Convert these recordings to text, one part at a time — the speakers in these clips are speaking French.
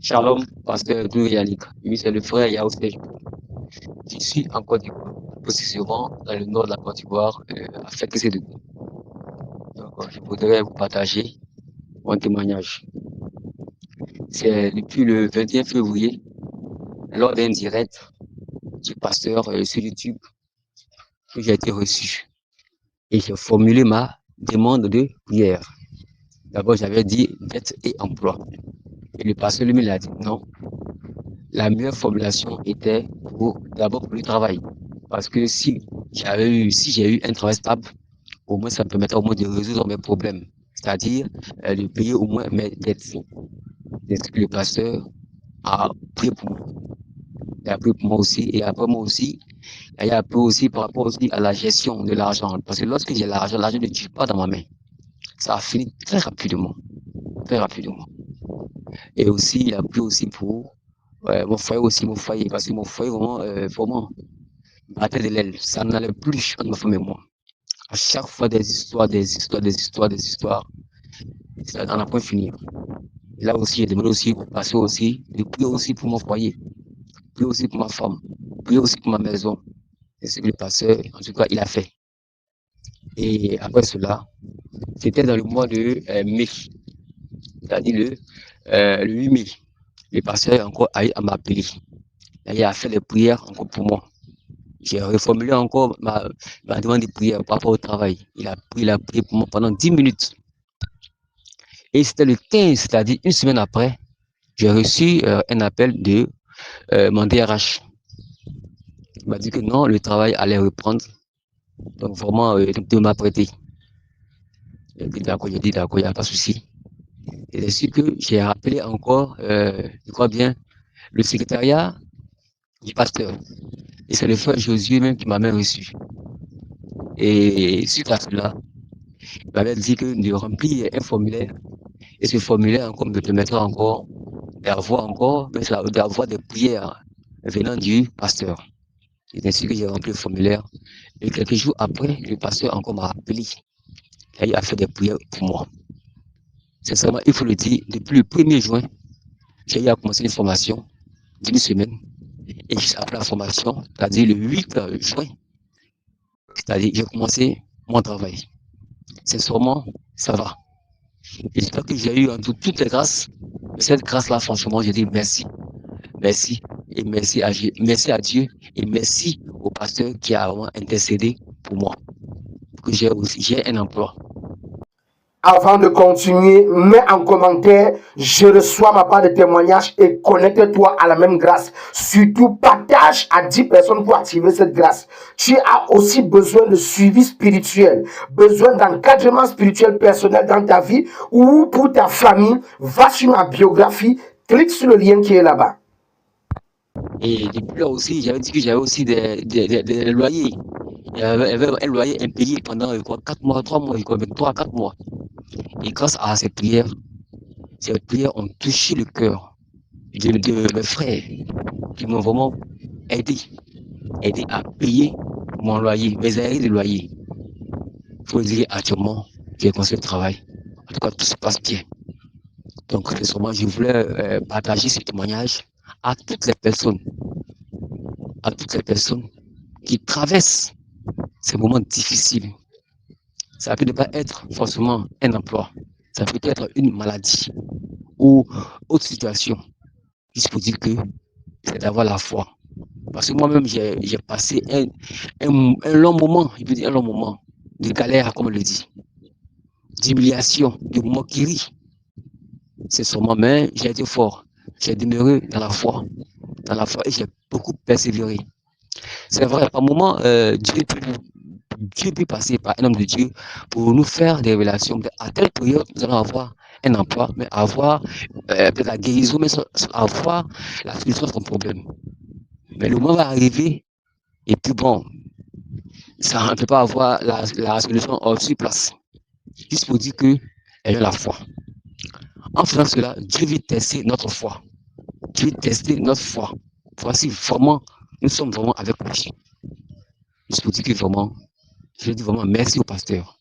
Shalom, pasteur Dou Yannick. Oui, c'est le frère Yao Serge. Je suis en Côte d'Ivoire, précisément dans le nord de la Côte d'Ivoire, à Fekese. Donc, je voudrais vous partager mon témoignage. C'est depuis le 21 février, lors d'un direct du pasteur sur YouTube, que j'ai été reçu. Et j'ai formulé ma demande de prière. D'abord, j'avais dit dette et emploi. Et le pasteur lui-même l'a dit non. La meilleure formulation était d'abord pour le travail. Parce que si j'ai eu un travail stable, au moins ça me permettait au moins de résoudre mes problèmes. C'est-à-dire de payer au moins mes dettes. C'est ce que le pasteur a pris pour moi. Il a pris pour moi aussi. Et après moi aussi, il y a un peu aussi par rapport aussi à la gestion de l'argent. Parce que lorsque j'ai l'argent ne tue pas dans ma main. Ça a fini très rapidement. Très rapidement. Et aussi, il a pris aussi pour mon foyer. Parce que mon foyer, vraiment, battait de l'aile. Ça n'allait plus entre ma femme et moi. À chaque fois, des histoires, des histoires, des histoires, des histoires. Ça n'en a point fini. Et là aussi, j'ai demandé aussi pour passer aussi, de prier aussi pour mon foyer, prier aussi pour ma femme, prier aussi pour ma maison. C'est ce que le pasteur, en tout cas, il a fait. Et après cela, c'était dans le mois de mai, c'est-à-dire le 8 mai. Le pasteur encore a eu à m'appeler. Il a fait des prières encore pour moi. J'ai reformulé encore ma demande de prière par rapport au travail. Il a prié pour moi pendant 10 minutes. Et c'était le 15, c'est-à-dire une semaine après, j'ai reçu un appel de mon DRH. Il m'a dit que non, le travail allait reprendre. Donc vraiment, de m'apprêter. J'ai dit d'accord, il n'y a pas de souci. Et c'est sûr que j'ai rappelé encore, je crois bien, le secrétariat du pasteur. Et c'est le frère Josué même qui m'a même reçu. Et suite à cela, il m'avait dit que de remplir un formulaire. Et ce formulaire encore me permettra encore d'avoir des prières venant du pasteur. C'est ainsi que j'ai rempli le formulaire. Et quelques jours après, le pasteur encore m'a appelé. Et il a fait des prières pour moi. Sincèrement, il faut le dire, depuis le 1er juin, j'ai eu à commencer une formation d'une semaine. Et juste après la formation, c'est-à-dire le 8 juin, c'est-à-dire j'ai commencé mon travail. Sincèrement, ça va. Et j'espère que j'ai eu en tout toutes les grâces. Cette grâce-là, franchement, je dis merci. Merci. Et merci à Dieu. Et merci au pasteur qui a vraiment intercédé pour moi. Que j'ai un emploi. Avant de continuer, mets en commentaire, je reçois ma part de témoignage et connecte-toi à la même grâce. Surtout, partage à 10 personnes pour activer cette grâce. Tu as aussi besoin de suivi spirituel, besoin d'encadrement spirituel personnel dans ta vie ou pour ta famille. Va sur ma biographie, clique sur le lien qui est là-bas. Et depuis là aussi, j'avais dit que j'avais aussi des loyers. Il y avait un loyer impayé pendant 4 mois, 3 mois, 3 à 4 mois. Et grâce à ces prières ont touché le cœur de mes frères qui m'ont vraiment aidé, à payer mon loyer, mes arrêts de loyer. Il faut dire actuellement, j'ai commencé le travail. En tout cas, tout se passe bien. Donc, sûrement, je voulais partager ce témoignage à toutes les personnes, qui traversent ces moments difficiles. Ça peut ne pas être forcément un emploi. Ça peut être une maladie ou autre situation. Juste pour dire que c'est d'avoir la foi. Parce que moi-même, j'ai passé un long moment, je veux dire un long moment de galère, comme on le dit, d'humiliation, de moquerie. C'est sur moi-même, j'ai été fort. J'ai demeuré dans la foi et j'ai beaucoup persévéré. C'est vrai, par moment, Dieu peut passer par un homme de Dieu pour nous faire des révélations. À telle période, nous allons avoir un emploi, mais avoir peut-être la guérison, mais avoir la solution à son problème. Mais le moment va arriver, et puis bon, ça ne peut pas avoir la solution sur place. Juste pour dire que elle a la foi. En faisant cela, Dieu veut tester notre foi. Dieu veut tester notre foi. Voici vraiment, nous sommes vraiment avec lui. Juste pour dire que vraiment, je dis vraiment merci au pasteur.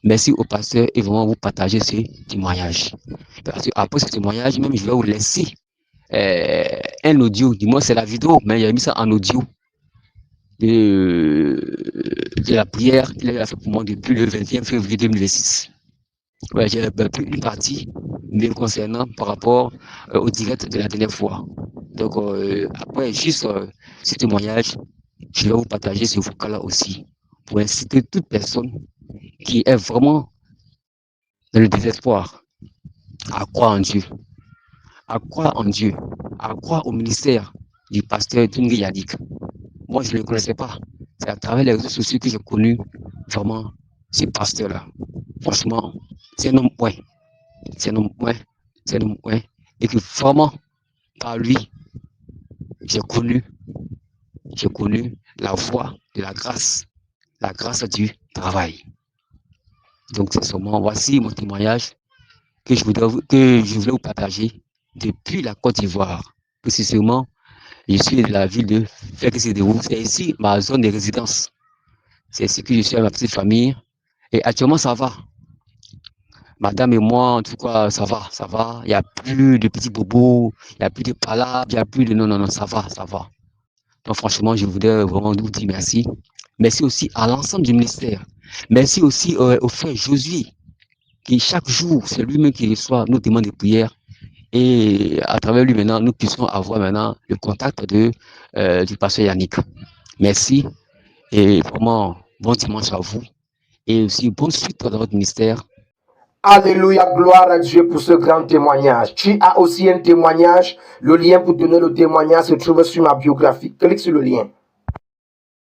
Merci au pasteur et vraiment vous partagez ce témoignage. Parce que après ce témoignage, même je vais vous laisser un audio, du moins c'est la vidéo, mais il a mis ça en audio de la prière qu'il a fait pour moi depuis le 21 février 2026. Ouais, j'ai pris une partie me concernant par rapport au direct de la dernière fois. Donc, après, juste ce témoignage, je vais vous partager ce vocal-là aussi pour inciter toute personne qui est vraiment dans le désespoir à croire en Dieu, à croire en Dieu, à croire au ministère du pasteur Tungi Yadik. Moi, je ne le connaissais pas. C'est à travers les réseaux sociaux que j'ai connu vraiment ce pasteur-là. Franchement, c'est un homme, ouais, c'est un homme, ouais, c'est un homme, ouais. Et que vraiment, par lui, j'ai connu, la voie de la grâce du travail. Donc, c'est seulement, voici mon témoignage que je voulais vous partager depuis la Côte d'Ivoire. Précisément, je suis de la ville de Fekese-Derou. C'est ici ma zone de résidence. C'est ici que je suis avec ma petite famille. Et actuellement, ça va. Madame et moi, en tout cas, ça va, ça va. Il n'y a plus de petits bobos, il n'y a plus de palabres, il n'y a plus de non, non, non, ça va, ça va. Donc, franchement, je voudrais vraiment vous dire merci. Merci aussi à l'ensemble du ministère. Merci aussi au frère Josué, qui chaque jour, c'est lui-même qui reçoit nos demandes de prière. Et à travers lui, maintenant, nous puissions avoir maintenant le contact du pasteur Yannick. Merci et vraiment, bon dimanche à vous. Et aussi, bonne suite dans votre ministère. Alléluia, gloire à Dieu pour ce grand témoignage. Tu as aussi un témoignage. Le lien pour donner le témoignage se trouve sur ma biographie. Clique sur le lien.